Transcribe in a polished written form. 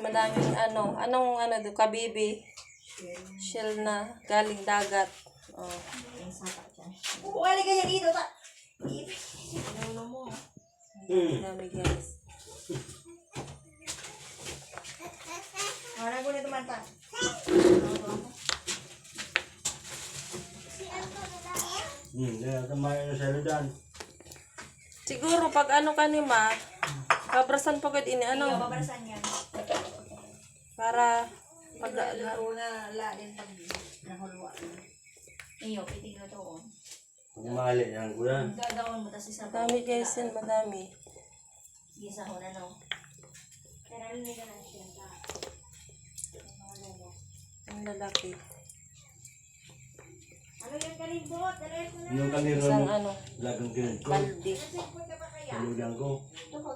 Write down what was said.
madaming anong do, kabibi. Shell na galing dagat. Oh. Bukali kaya dito ta. Dami guys. Mana guna teman ta. Siguro pag ano kanima, pabrasan pa gud ini ano. Babrasan yan. Para pag Laro na lain pag nahulwa. Iyo, pitig na to. Mali yan ko yan. Gagawin mo tas isa. madami guys yan, madami. Sige sa huna no. Pero hindi ka na siya. Ang lalaki. Ano yung kalibot? Yung kanina Isang lagang kinito. balde. Tulungan ko. Ito ko